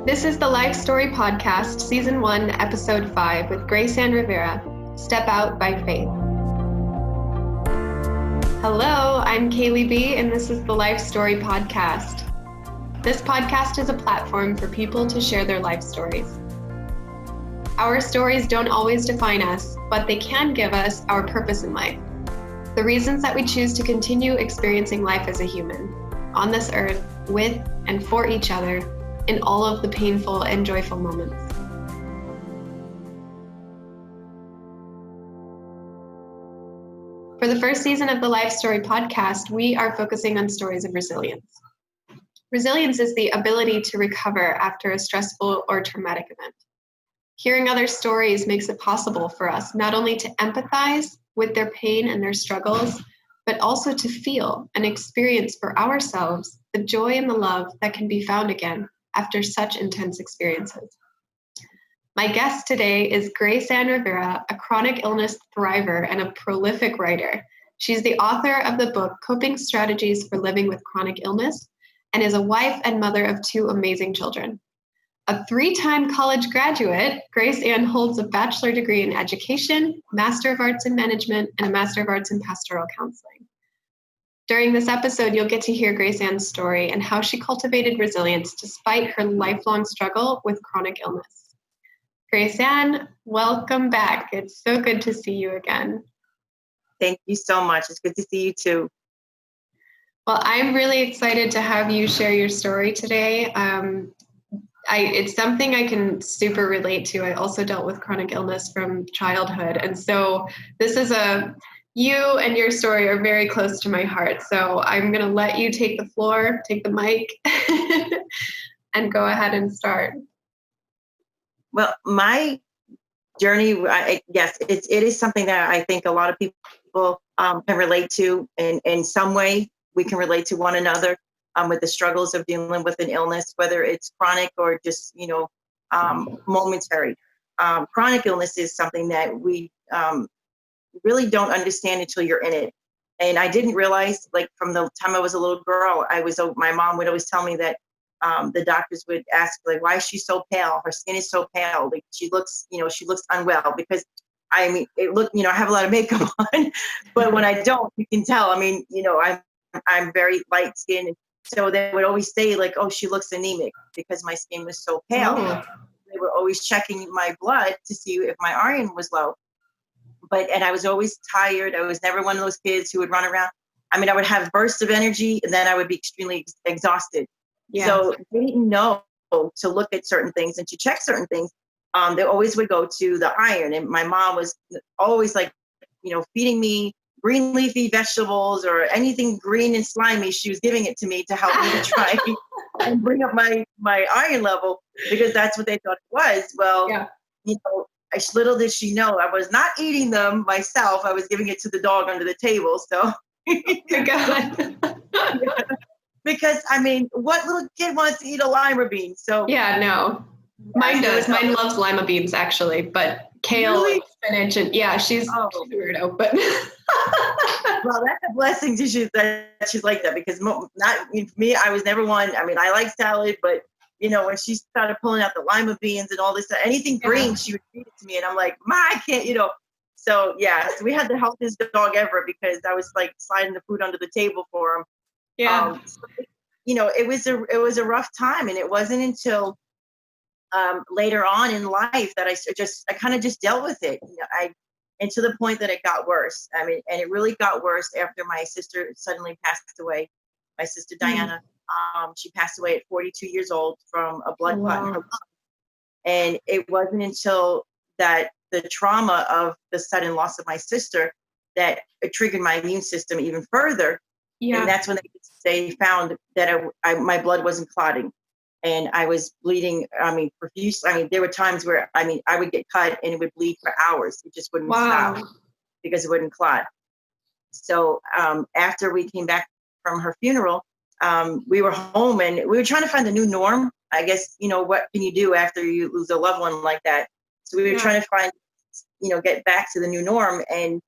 This is the Life Story Podcast, Season 1, Episode 5, with Graceann Rivera, Step Out by Faith. Hello, I'm Kailey B, and this is the Life Story Podcast. This podcast is a platform for people to share their life stories. Our stories don't always define us, but they can give us our purpose in life. The reasons that we choose to continue experiencing life as a human, on this earth, with and for each other, in all of the painful and joyful moments. For the first season of the Life Story Podcast, we are focusing on stories of resilience. Resilience is the ability to recover after a stressful or traumatic event. Hearing other stories makes it possible for us not only to empathize with their pain and their struggles, but also to feel and experience for ourselves the joy and the love that can be found again after such intense experiences. My guest today is Graceann Rivera, a chronic illness thriver and a prolific writer. She's the author of the book Coping Strategies for Living with Chronic Illness and is a wife and mother of 2 amazing children. A 3-time college graduate, Graceann holds a bachelor degree in education, Master of Arts in Management, and a Master of Arts in Pastoral Counseling. During this episode, you'll get to hear Graceann's story and how she cultivated resilience despite her lifelong struggle with chronic illness. Graceann, welcome back. It's so good to see you again. Thank you so much. It's good to see you too. Well, I'm really excited to have you share your story today. It's something I can super relate to. I also dealt with chronic illness from childhood. And so this is you and your story are very close to my heart. So I'm going to let you take the floor, take the mic, and go ahead and start. Well, my journey, yes, it is something that I think a lot of people can relate to. In some way, we can relate to one another with the struggles of dealing with an illness, whether it's chronic or just, momentary. Chronic illness is something that we really don't understand until you're in it. And I didn't realize, like, from the time I was a little girl, my mom would always tell me that the doctors would ask, like, why is she so pale? Her skin is so pale. Like, she looks unwell, because I have a lot of makeup on, but when I don't, you can tell. I'm very light skinned. So they would always say, like, oh, she looks anemic because my skin was so pale. Oh. They were always checking my blood to see if my iron was low. And I was always tired. I was never one of those kids who would run around. I would have bursts of energy, and then I would be extremely exhausted. Yeah. So they didn't know to look at certain things and to check certain things. They always would go to the iron. And my mom was always, like, feeding me green leafy vegetables or anything green and slimy. She was giving it to me to help me to try and bring up my iron level, because that's what they thought it was. Well, yeah. Little did she know, I was not eating them myself. I was giving it to the dog under the table. So, oh my God. Because what little kid wants to eat a lima bean? So yeah, no, mine does. Mine loves lima beans, actually, but kale, really? And spinach, and yeah, she's a weirdo. But well, that's a blessing that she's like that, because me, I was never one. I like salad, but when she started pulling out the lima beans and all this, anything green, she would feed it to me. And I'm like, Ma, I can't, So, yeah, so we had the healthiest dog ever, because I was, like, sliding the food under the table for him. Yeah. It was a rough time. And it wasn't until later on in life that I kind of just dealt with it. And to the point that it got worse. And it really got worse after my sister suddenly passed away. My sister, Diana. She passed away at 42 years old from a blood clot in her lung. And it wasn't until that the trauma of the sudden loss of my sister that it triggered my immune system even further. Yeah. And that's when they found that my blood wasn't clotting, and I was bleeding. Profuse. There were times where I would get cut and it would bleed for hours. It just wouldn't stop because it wouldn't clot. So after we came back from her funeral, we were home and we were trying to find the new norm. I guess, what can you do after you lose a loved one like that? So we were trying to find, get back to the new norm. And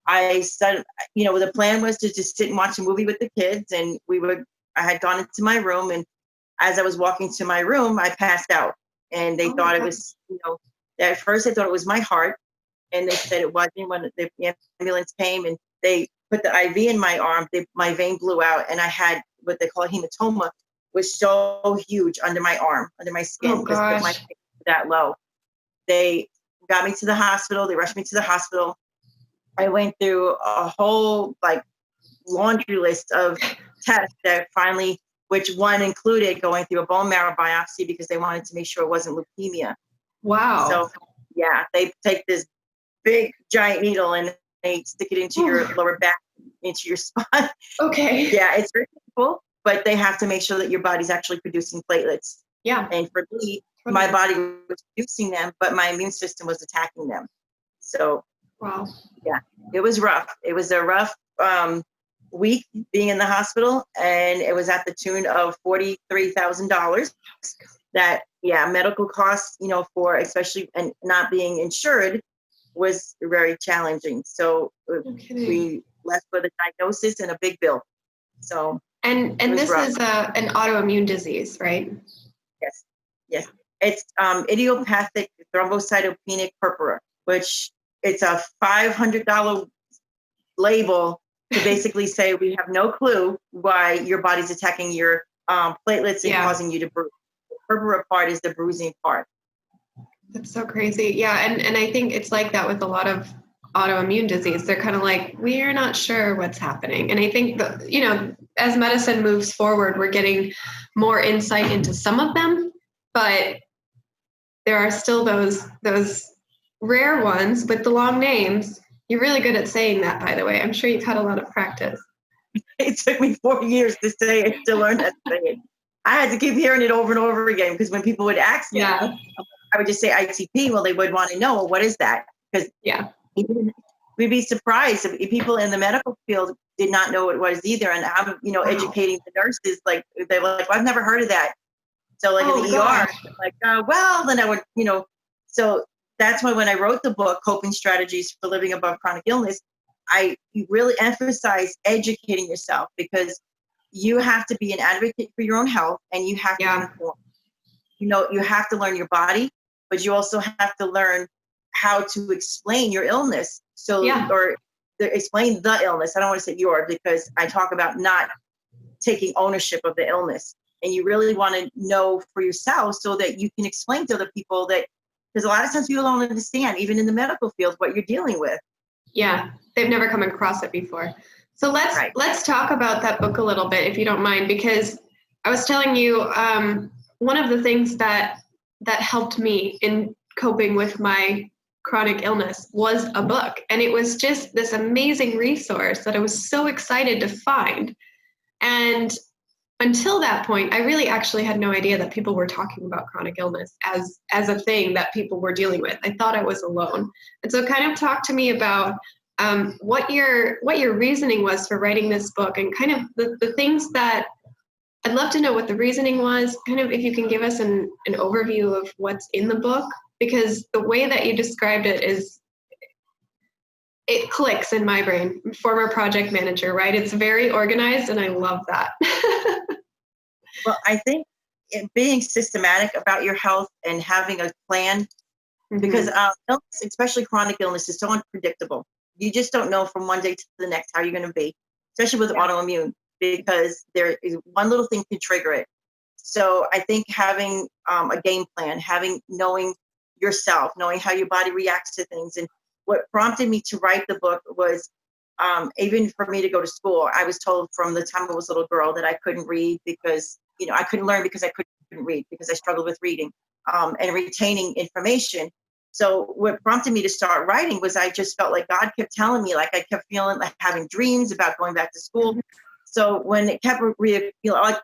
I said, the plan was to just sit and watch a movie with the kids. And I had gone into my room, and as I was walking to my room, I passed out, and they thought it was, at first they thought it was my heart, and they said it wasn't. When the ambulance came and they put the IV in my arm, my vein blew out, and I had what they call a hematoma, was so huge under my arm, under my skin, because my vein was that low. They got me to the hospital. They rushed me to the hospital. I went through a whole laundry list of tests that finally, which one included going through a bone marrow biopsy because they wanted to make sure it wasn't leukemia. Wow. So yeah, they take this big giant needle and they stick it into your lower back, into your spine. Okay. Yeah, it's very painful, but they have to make sure that your body's actually producing platelets. Yeah. And for me, my body was producing them, but my immune system was attacking them. So wow. Yeah, it was rough. It was a rough week being in the hospital, and it was at the tune of $43,000. That, medical costs, for especially and not being insured was very challenging. So we left with a diagnosis and a big bill. So and this rough. Is an autoimmune disease, right? Yes. It's idiopathic thrombocytopenic purpura, which it's a $500 label to basically say we have no clue why your body's attacking your platelets and causing you to bruise. The purpura part is the bruising part. That's so crazy. Yeah, and I think it's like that with a lot of autoimmune disease. They're kind of like, we're not sure what's happening. And I think that, as medicine moves forward, we're getting more insight into some of them, but there are still those rare ones with the long names. You're really good at saying that, by the way. I'm sure you've had a lot of practice. It took me 4 years to say it, to learn how to say it. I had to keep hearing it over and over again because when people would ask me, I would just say ITP. Well, they would want to know, well, what is that? Because we'd be surprised if people in the medical field did not know what it was either. And I'm, educating the nurses, they were like, well, I've never heard of that. So in the ER, well, then I would, so that's why when I wrote the book, Coping Strategies for Living Above Chronic Illness, I really emphasize educating yourself because you have to be an advocate for your own health and you have to be informed. You have to learn your body, but you also have to learn how to explain your illness. Or explain the illness. I don't want to say your, because I talk about not taking ownership of the illness. And you really want to know for yourself so that you can explain to other people that, because a lot of times people don't understand, even in the medical field, what you're dealing with. Yeah, they've never come across it before. So let's talk about that book a little bit, if you don't mind, because I was telling you one of the things that helped me in coping with my chronic illness was a book. And it was just this amazing resource that I was so excited to find. And until that point, I really actually had no idea that people were talking about chronic illness as a thing that people were dealing with. I thought I was alone. And so kind of talk to me about what your reasoning was for writing this book and kind of the things that I'd love to know what the reasoning was, kind of if you can give us an overview of what's in the book, because the way that you described it clicks in my brain. Former project manager, right? It's very organized and I love that. Well, I think being systematic about your health and having a plan, because illness, especially chronic illness, is so unpredictable. You just don't know from one day to the next how you're going to be, especially with autoimmune, because there is one little thing can trigger it. So I think having a game plan, knowing yourself, knowing how your body reacts to things. And what prompted me to write the book was even for me to go to school. I was told from the time I was a little girl that I couldn't read because, I couldn't learn because I couldn't read, because I struggled with reading and retaining information. So what prompted me to start writing was I just felt like God kept telling me, I kept feeling like having dreams about going back to school. So when it kept,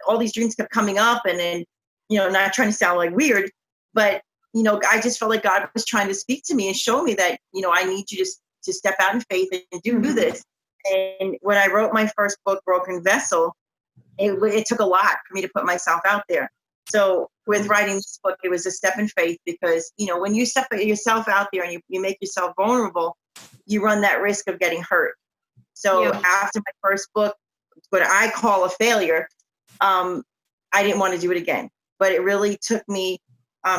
all these dreams kept coming up and then, not trying to sound like weird, but, I just felt like God was trying to speak to me and show me that, I need you to step out in faith and do this. And when I wrote my first book, Broken Vessel, it took a lot for me to put myself out there. So with writing this book, it was a step in faith because, when you step yourself out there and you make yourself vulnerable, you run that risk of getting hurt. So after my first book, what I call a failure, I didn't want to do it again. But it really took me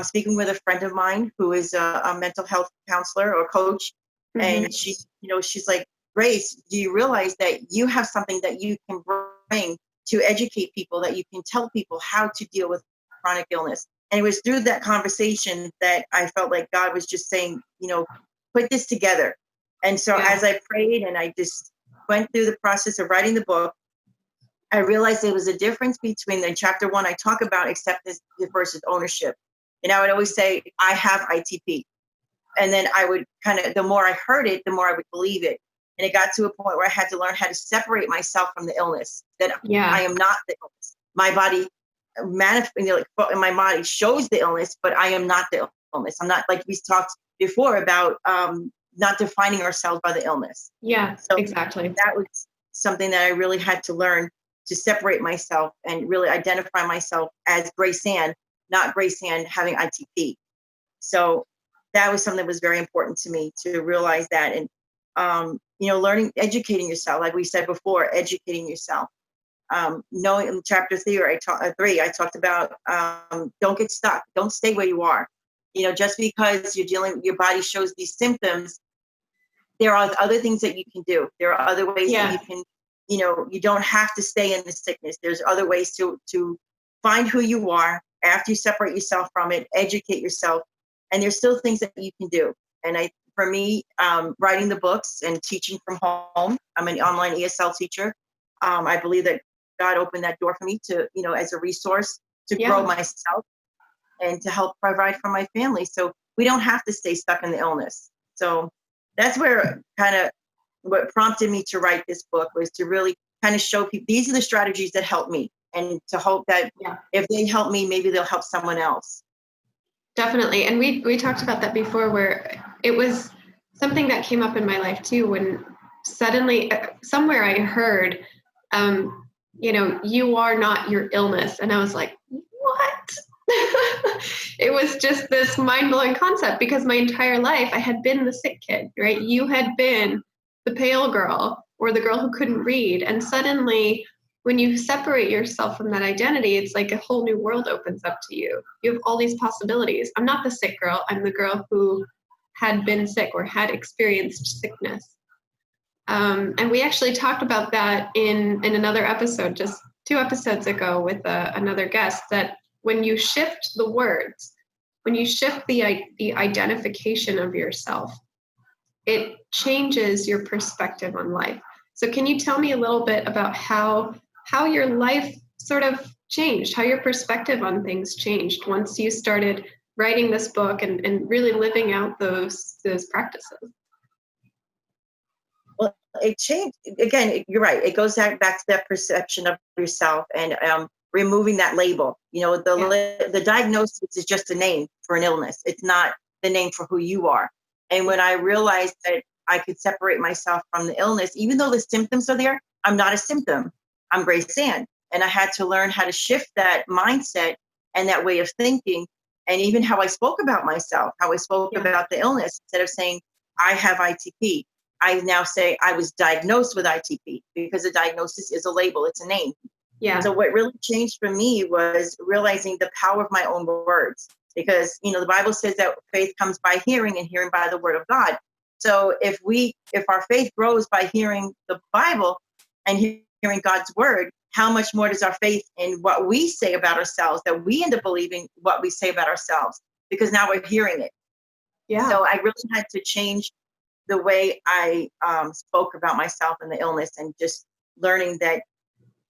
speaking with a friend of mine who is a mental health counselor or coach. Mm-hmm. And she, she's like, Grace, do you realize that you have something that you can bring to educate people, that you can tell people how to deal with chronic illness? And it was through that conversation that I felt like God was just saying, put this together. And so as I prayed and I just went through the process of writing the book, I realized there was a difference between in chapter 1, I talk about acceptance versus ownership. And I would always say, I have ITP. And then I would the more I heard it, the more I would believe it. And it got to a point where I had to learn how to separate myself from the illness, that I am not the illness. My body, my body shows the illness, but I am not the illness. I'm not, like we talked before about not defining ourselves by the illness. Yeah, so exactly. That was something that I really had to learn, to separate myself and really identify myself as Graceann, not Graceann having ITP. So that was something that was very important to me, to realize that. And, learning, educating yourself, like we said before, educating yourself. Knowing in chapter 3, I talked about don't get stuck. Don't stay where you are. Just because your body shows these symptoms, there are other things that you can do. There are other ways that you can, you don't have to stay in the sickness. There's other ways to find who you are after you separate yourself from it, educate yourself. And there's still things that you can do. And for me, writing the books and teaching from home, I'm an online ESL teacher. I believe that God opened that door for me to, as a resource to grow myself and to help provide for my family. So we don't have to stay stuck in the illness. So that's where what prompted me to write this book, was to really kind of show people, these are the strategies that help me, and to hope that if they help me, maybe they'll help someone else. Definitely. And we talked about that before, where it was something that came up in my life too, when suddenly somewhere I heard, you are not your illness. And I was like, what? It was just this mind-blowing concept, because my entire life I had been the sick kid, right? You had been the pale girl or the girl who couldn't read. And suddenly when you separate yourself from that identity, it's like a whole new world opens up to you. You have all these possibilities. I'm not the sick girl. I'm the girl who had been sick or had experienced sickness. And we actually talked about that in another episode, just 2 episodes ago, with another guest, that when you shift the words, when you shift the identification of yourself, it changes your perspective on life. So can you tell me a little bit about how your life sort of changed, how your perspective on things changed once you started writing this book and really living out those practices? Well, it changed. Again, you're right. It goes back to that perception of yourself and removing that label. The diagnosis is just a name for an illness. It's not the name for who you are. And when I realized that I could separate myself from the illness, even though the symptoms are there, I'm not a symptom. I'm Graceann. And I had to learn how to shift that mindset and that way of thinking, and even how I spoke about myself, how I spoke about the illness. Instead of saying, I have ITP, I now say I was diagnosed with ITP, because a diagnosis is a label, it's a name. Yeah. So what really changed for me was realizing the power of my own words, because, the Bible says that faith comes by hearing, and hearing by the word of God. So if our faith grows by hearing the Bible and hearing God's word, how much more does our faith in what we say about ourselves, that we end up believing what we say about ourselves, because now we're hearing it. Yeah. So I really had to change the way I spoke about myself and the illness, and just learning that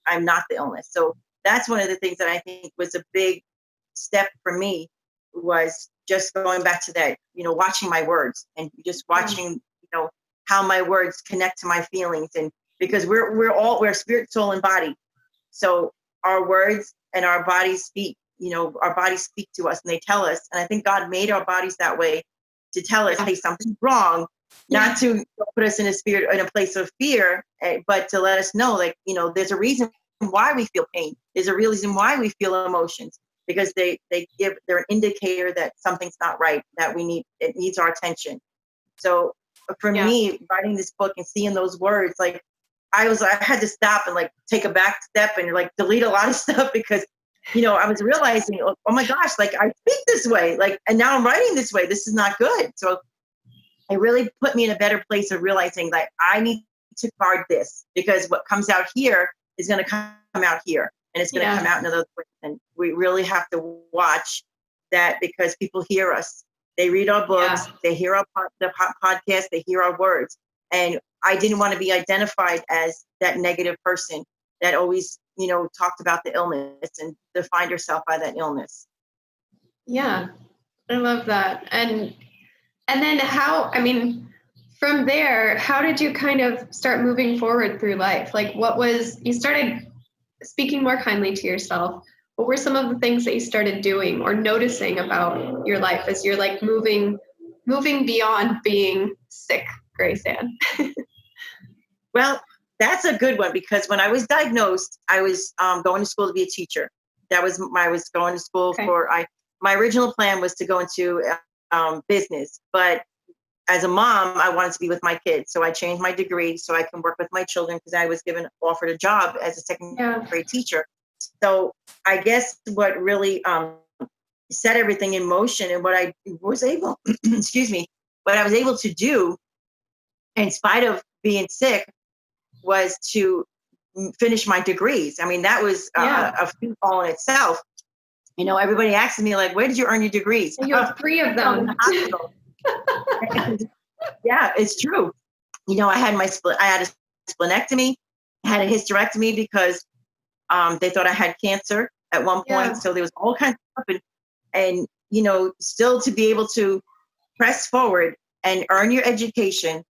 I'm not the illness. So that's one of the things that I think was a big step for me, was just going back to that, watching my words, and just watching, how my words connect to my feelings. And because we're spirit, soul, and body. So our words and our bodies speak, our bodies speak to us, and they tell us. And I think God made our bodies that way, to tell us, hey, something's wrong, not to put us in a place of fear, but to let us know, like, there's a reason why we feel pain. There's a reason why we feel emotions, because they're an indicator that something's not right, that it needs our attention. So for me, writing this book and seeing those words, like, I had to stop and like take a back step and like delete a lot of stuff, because I was realizing, oh my gosh, like I speak this way, like, and now I'm writing this way. This is not good. So it really put me in a better place of realizing that I need to guard this, because what comes out here is going to come out here, and it's going to come out in another way. And we really have to watch that, because people hear us. They read our books, they hear the podcast, they hear our words. And I didn't want to be identified as that negative person that always, talked about the illness and defined herself by that illness. Yeah, I love that. And then from there, how did you kind of start moving forward through life? Like, you started speaking more kindly to yourself. What were some of the things that you started doing or noticing about your life as you're like moving beyond being sick, Graceann? Well, that's a good one, because when I was diagnosed, I was going to school to be a teacher. I was going to school my original plan was to go into business, but as a mom, I wanted to be with my kids. So I changed my degree so I can work with my children, because I was offered a job as a second grade teacher. So I guess what really set everything in motion, and what I was able, what I was able to do in spite of being sick, was to finish my degrees. I mean, that was a feat all in itself. Everybody asks me, like, where did you earn your degrees? You have 3 of them. Yeah, it's true. I had a splenectomy, I had a hysterectomy, because they thought I had cancer at one point. Yeah. So there was all kinds of stuff. And still to be able to press forward and earn your education,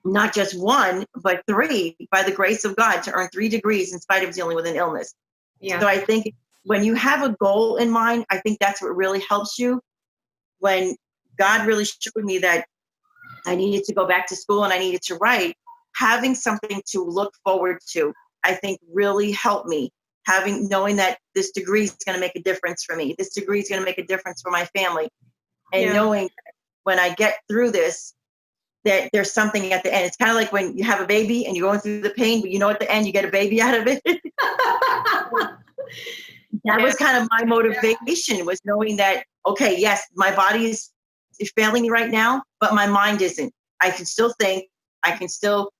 not just 1, but 3, by the grace of God, to earn 3 degrees in spite of dealing with an illness. Yeah. So I think when you have a goal in mind, I think that's what really helps you. When God really showed me that I needed to go back to school and I needed to write, having something to look forward to, I think really helped me. Knowing that this degree is going to make a difference for me. This degree is going to make a difference for my family. And knowing that when I get through this, that there's something at the end. It's kind of like when you have a baby and you're going through the pain, but at the end you get a baby out of it. That was kind of my motivation, was knowing that, okay, yes, my body is failing me right now, but my mind isn't. I can still think, I can still,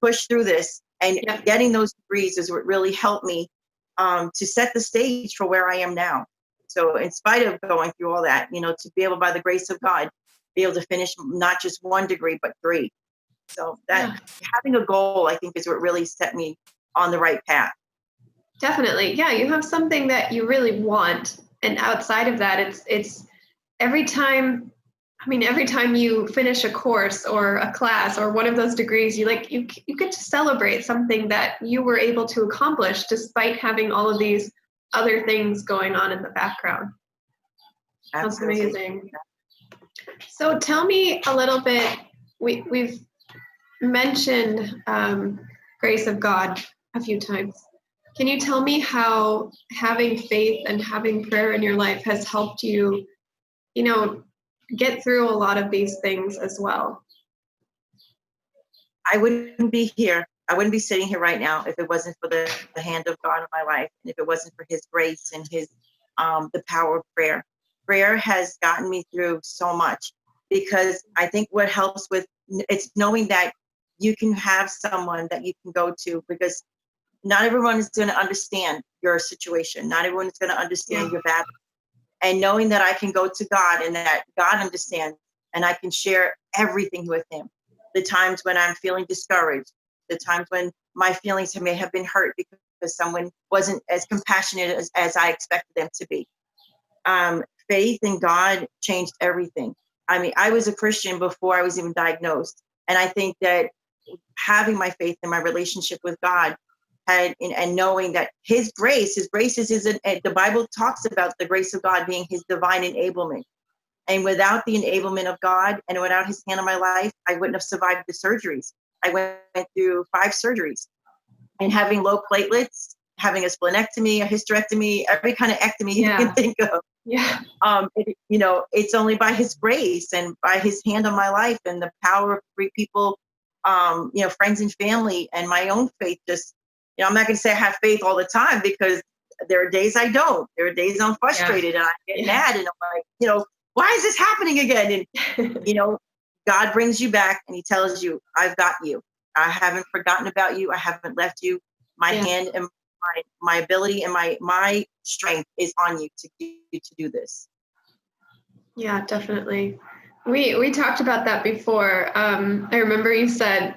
push through this. And getting those degrees is what really helped me to set the stage for where I am now. So in spite of going through all that, to be able, by the grace of God, be able to finish not just 1 degree, but 3. So that having a goal, I think, is what really set me on the right path. Definitely. Yeah. You have something that you really want. And outside of that, it's every time you finish a course or a class or one of those degrees, you get to celebrate something that you were able to accomplish despite having all of these other things going on in the background. That's amazing. So tell me a little bit, we've mentioned grace of God a few times. Can you tell me how having faith and having prayer in your life has helped you, get through a lot of these things as well? I wouldn't be here. I wouldn't be sitting here right now if it wasn't for the hand of God in my life, and if it wasn't for His grace and His the power of prayer. Prayer has gotten me through so much, because I think what helps with it's knowing that you can have someone that you can go to, because not everyone is going to understand your situation. Not everyone is going to understand your battle. And knowing that I can go to God and that God understands, and I can share everything with Him. The times when I'm feeling discouraged, the times when my feelings may have been hurt because someone wasn't as compassionate as I expected them to be. Faith in God changed everything. I mean, I was a Christian before I was even diagnosed. And I think that having my faith in my relationship with God and knowing that His grace is the Bible talks about the grace of God being His divine enablement. And without the enablement of God and without His hand on my life, I wouldn't have survived the surgeries. I went through 5 surgeries, and having low platelets, having a splenectomy, a hysterectomy, every kind of ectomy you can think of. Yeah. It's only by His grace and by His hand on my life and the power of 3 people, friends and family, and my own faith. Just, I'm not going to say I have faith all the time, because there are days I don't. There are days I'm frustrated and I get mad and I'm like, why is this happening again? And, God brings you back and he tells you, I've got you. I haven't forgotten about you. I haven't left you. My hand and my ability and my strength is on you to do this. Yeah, definitely. We talked about that before. I remember you said,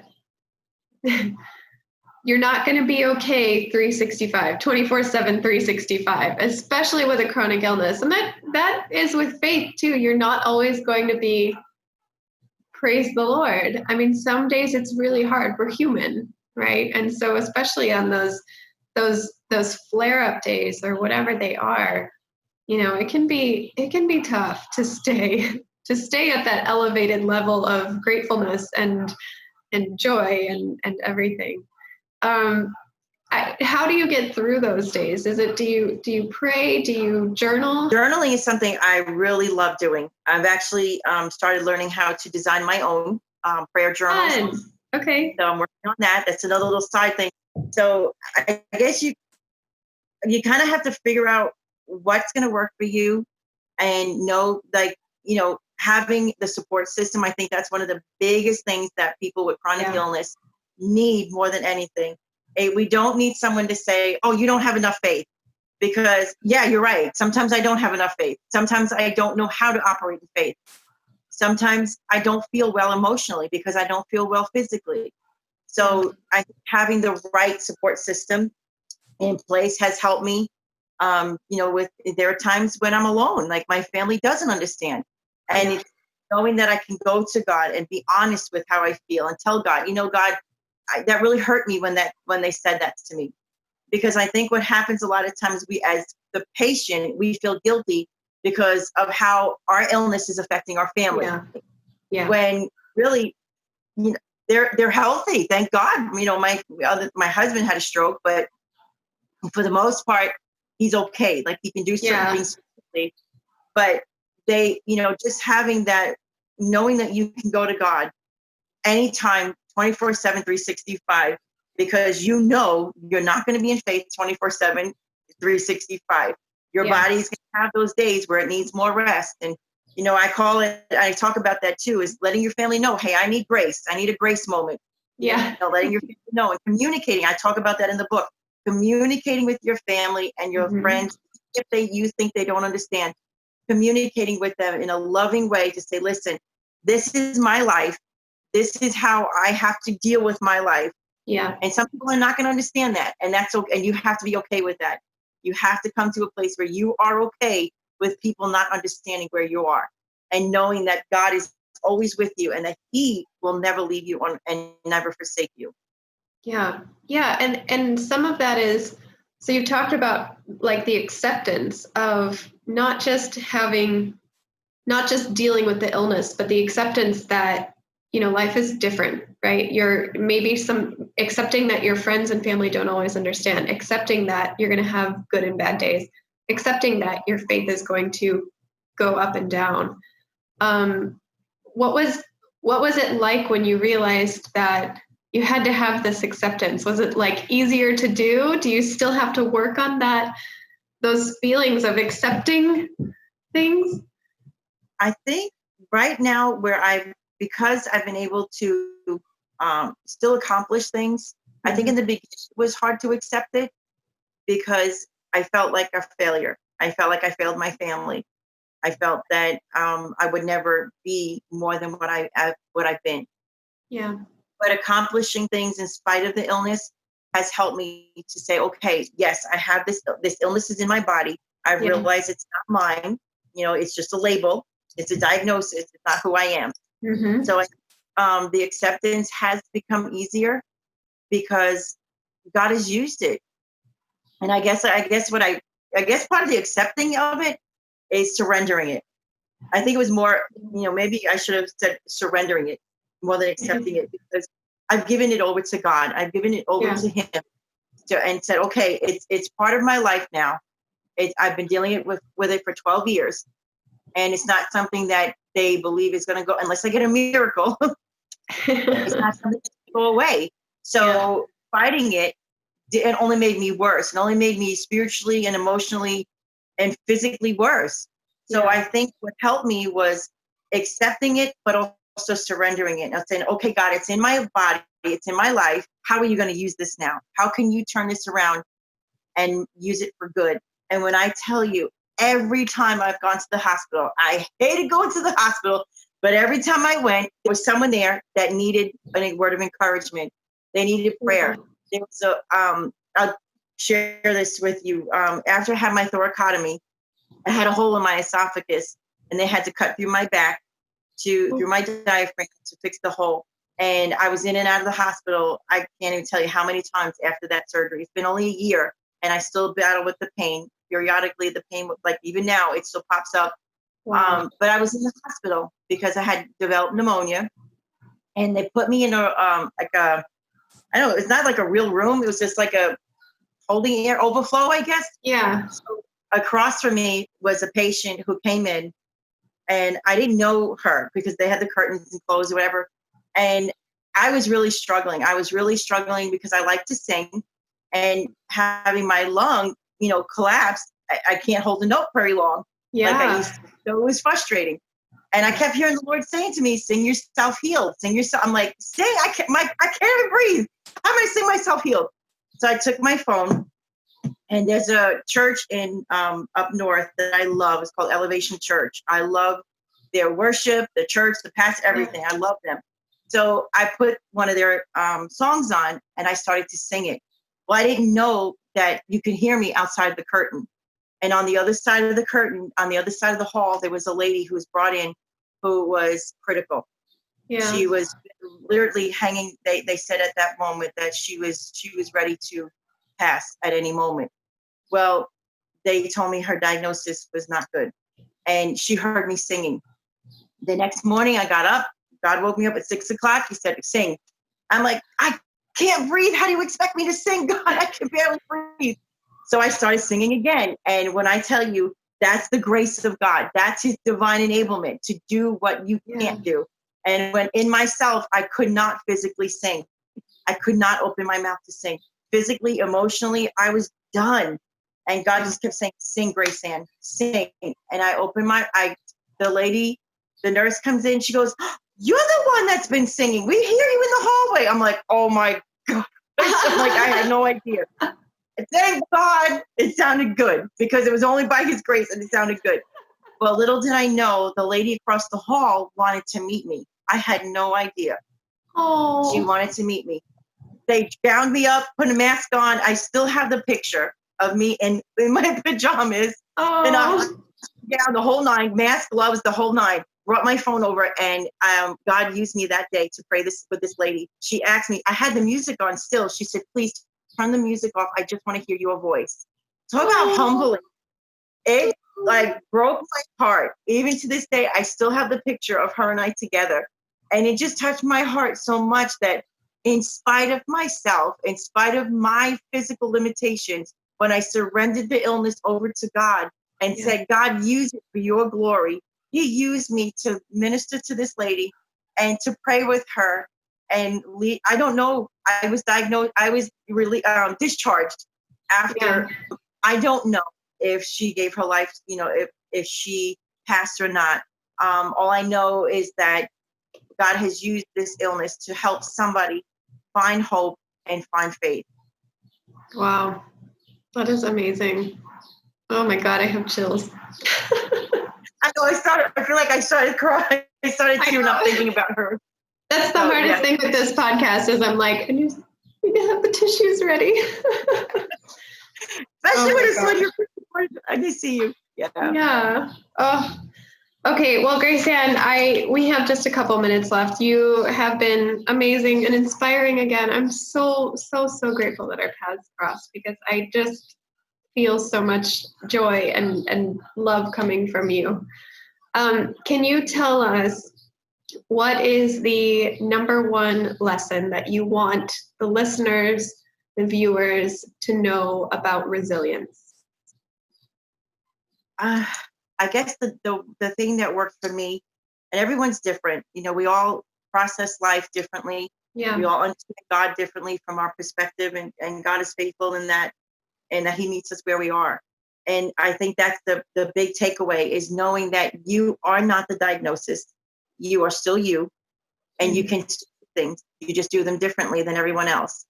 you're not going to be okay 365, 24/7, 365, especially with a chronic illness. And that is with faith too. You're not always going to be, praise the Lord. I mean, some days it's really hard. We're human, right? And so especially on those flare-up days or whatever they are, it can be tough to stay at that elevated level of gratefulness and joy and everything. How do you get through those days? Is it, do you pray? Do you journal? Journaling is something I really love doing. I've actually started learning how to design my own prayer journals. Fun. Okay. So I'm working on that. That's another little side thing. So I guess you kind of have to figure out what's going to work for you and having the support system. I think that's one of the biggest things that people with chronic illness need more than anything. We don't need someone to say, oh, you don't have enough faith, because you're right. Sometimes I don't have enough faith. Sometimes I don't know how to operate in faith. Sometimes I don't feel well emotionally because I don't feel well physically. So I think having the right support system in place has helped me. There are times when I'm alone, like my family doesn't understand. And it's knowing that I can go to God and be honest with how I feel and tell God, God, that really hurt me when they said that to me. Because I think what happens a lot of times, we as the patient, we feel guilty because of how our illness is affecting our family. Yeah. When really, they're healthy. Thank God. My husband had a stroke, but for the most part, he's okay. Like he can do certain things. But they, just having that, knowing that you can go to God anytime, 24/7, 365, because you're not going to be in faith 24/7, 365. Your body's going to have those days where it needs more rest. And, I talk about that too, is letting your family know, hey, I need grace. I need a grace moment. Yeah. Letting your family know and communicating. I talk about that in the book. Communicating with your family and your friends, if you think they don't understand, communicating with them in a loving way to say, listen, this is my life. This is how I have to deal with my life. Yeah. And some people are not going to understand that. And that's okay. And you have to be okay with that. You have to come to a place where you are okay with people not understanding where you are and knowing that God is always with you and that he will never leave you and never forsake you. Yeah. Yeah. And some of that is, so you talked about like the acceptance of not just dealing with the illness, but the acceptance that, life is different, right? You're maybe accepting that your friends and family don't always understand, accepting that you're going to have good and bad days, accepting that your faith is going to go up and down. What was it like when you realized that you had to have this acceptance? Was it like easier to do? Do you still have to work on those feelings of accepting things? I think right now because I've been able to still accomplish things, I think in the beginning it was hard to accept it because I felt like a failure. I felt like I failed my family. I felt that I would never be more than what I've been. Yeah. But accomplishing things in spite of the illness has helped me to say, okay, yes, I have this illness is in my body. I realize it's not mine. It's just a label. It's a diagnosis. It's not who I am. Mm-hmm. So the acceptance has become easier because God has used it. And I guess part of the accepting of it is surrendering it. I think it was more, maybe I should have said surrendering it more than accepting it, because I've given it over to God. I've given it over to him and said, okay, it's part of my life now. I've been dealing with it for 12 years. And it's not something that they believe is going to go, unless I get a miracle. It's not something that's going to go away. So fighting it it only made me worse. It only made me spiritually and emotionally and physically worse. So Yeah. I think what helped me was accepting it, but also surrendering it. And saying, okay, God, it's in my body, it's in my life. How are you going to use this now? How can you turn this around and use it for good? And when I tell you, every time I've gone to the hospital, I hated going to the hospital, but every time I went, there was someone there that needed a word of encouragement. They needed prayer. There was I'll share this with you. After I had my thoracotomy, I had a hole in my esophagus, and they had to cut through my back through my diaphragm to fix the hole. And I was in and out of the hospital. I can't even tell you how many times after that surgery. It's been only a year, and I still battle with the pain. Periodically, the pain, like even now, it still pops up. Wow. But I was in the hospital because I had developed pneumonia, and they put me in like a, I don't know, it's not like a real room. It was just like a holding air overflow, I guess. Yeah. So across from me was a patient who came in, and I didn't know her because they had the curtains and closed or whatever. And I was really struggling. I was really struggling because I like to sing, and having my lung, collapse. I can't hold a note very long. Yeah. Like I used to. So it was frustrating. And I kept hearing the Lord saying to me, sing yourself healed, sing yourself. I'm like, sing, I can't even breathe. How am I sing myself healed? So I took my phone, and there's a church in up north that I love. It's called Elevation Church. I love their worship, the church, the pastor, everything. I love them. So I put one of their songs on, and I started to sing it. Well, I didn't know that you could hear me outside the curtain. And on the other side of the curtain, on the other side of the hall, there was a lady who was brought in who was critical. Yeah. She was literally hanging. They said at that moment that she was ready to pass at any moment. Well, they told me her diagnosis was not good. And she heard me singing. The next morning I got up. God woke me up at 6 o'clock. He said, sing. I'm like, I can't breathe. How do you expect me to sing? God, I can barely breathe. So I started singing again. And when I tell you, that's the grace of God. That's his divine enablement to do what you can't do. And when in myself, I could not physically sing. I could not open my mouth to sing. Physically, emotionally, I was done. And God just kept saying, sing, Graceann, sing. And I opened the nurse comes in, she goes, you're the one that's been singing. We hear you in the hallway. I'm like, oh my God. I'm like, I had no idea. Thank God it sounded good, because it was only by his grace and it sounded good. Well, little did I know, the lady across the hall wanted to meet me. I had no idea. Oh. She wanted to meet me. They bound me up, put a mask on. I still have the picture of me in my pajamas. Oh. And I was down the whole nine, mask, gloves, the whole nine. Brought my phone over, and God used me that day to pray with this lady. She asked me, I had the music on still. She said, please turn the music off. I just want to hear your voice. Talk about humbling. It broke my heart. Even to this day, I still have the picture of her and I together. And it just touched my heart so much that in spite of myself, in spite of my physical limitations, when I surrendered the illness over to God and said, God, use it for your glory, he used me to minister to this lady and to pray with her. And I don't know, I was diagnosed, I was really discharged after. I don't know if she gave her life, if she passed or not. All I know is that God has used this illness to help somebody find hope and find faith. Wow. That is amazing. Oh my God, I have chills. I know, I feel like I started crying. I started tearing up thinking about her. That's the hardest thing with this podcast is I'm like, I need to have the tissues ready. Especially when it's when you're, I can see you. Yeah. Yeah. Oh. Okay. Well, Graceann, we have just a couple minutes left. You have been amazing and inspiring again. I'm so grateful that our paths crossed, because I just feel so much joy and love coming from you. Can you tell us, what is the number one lesson that you want the listeners, the viewers, to know about resilience? I guess the thing that worked for me, and everyone's different, we all process life differently. Yeah. We all understand God differently from our perspective, and God is faithful in that, and that he meets us where we are. And I think that's the big takeaway, is knowing that you are not the diagnosis. You are still you, and you can do things. You just do them differently than everyone else.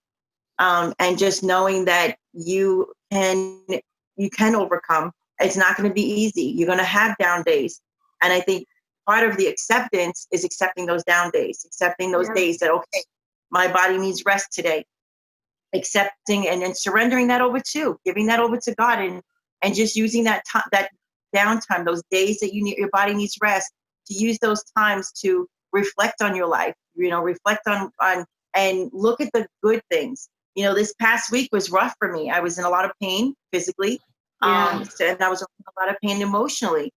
And just knowing that you can overcome. It's not going to be easy. You're going to have down days. And I think part of the acceptance is accepting those down days, accepting those days that, okay, my body needs rest today. Accepting and then surrendering that over to, giving that over to God, and just using that downtime, those days that your body needs rest, to use those times to reflect on your life, reflect on and look at the good things. This past week was rough for me. I was in a lot of pain physically, and I was in a lot of pain emotionally,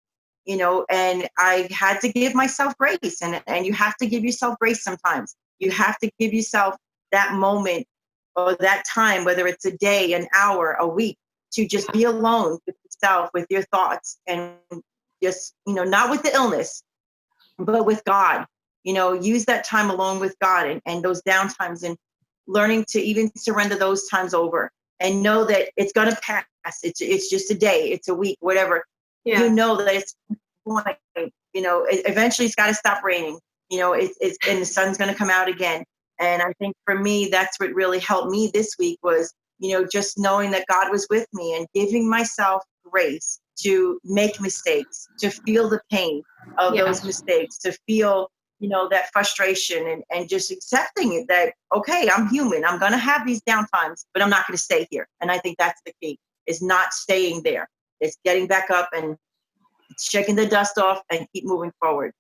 and I had to give myself grace, and you have to give yourself grace sometimes. You have to give yourself that moment or that time, whether it's a day, an hour, a week, to just be alone with yourself, with your thoughts, and just, not with the illness, but with God. Use that time alone with God, and those down times, and learning to even surrender those times over, and know that it's going to pass. It's just a day, it's a week, whatever. Yeah. That it's going, eventually it's got to stop raining, it's and the sun's going to come out again. And I think for me, that's what really helped me this week was, just knowing that God was with me, and giving myself grace to make mistakes, to feel the pain of those mistakes, to feel, that frustration, and just accepting it that, okay, I'm human. I'm going to have these downtimes, but I'm not going to stay here. And I think that's the key, is not staying there. It's getting back up and shaking the dust off and keep moving forward.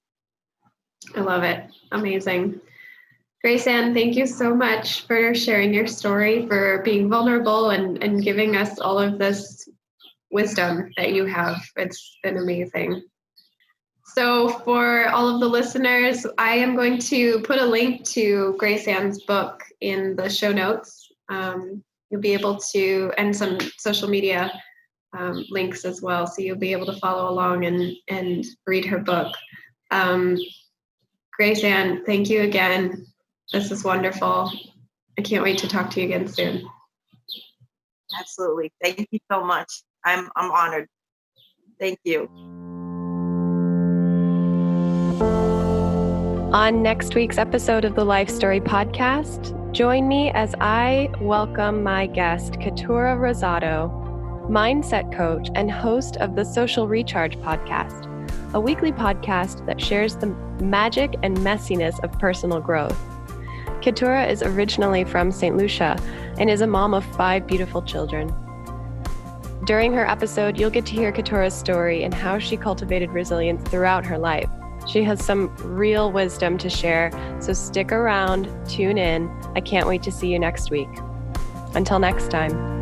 I love it. Amazing. Graceann, thank you so much for sharing your story, for being vulnerable, and giving us all of this wisdom that you have. It's been amazing. So for all of the listeners, I am going to put a link to Graceann's book in the show notes. You'll be able to, and some social media links as well, so you'll be able to follow along and read her book. Graceann, thank you again. This is wonderful. I can't wait to talk to you again soon. Absolutely. Thank you so much. I'm honored. Thank you. On next week's episode of the Life Story Podcast, join me as I welcome my guest, Katura Rosado, mindset coach and host of the Social Recharge Podcast, a weekly podcast that shares the magic and messiness of personal growth. Katura is originally from St. Lucia and is a mom of 5 beautiful children. During her episode, you'll get to hear Katura's story and how she cultivated resilience throughout her life. She has some real wisdom to share, so stick around, tune in. I can't wait to see you next week. Until next time.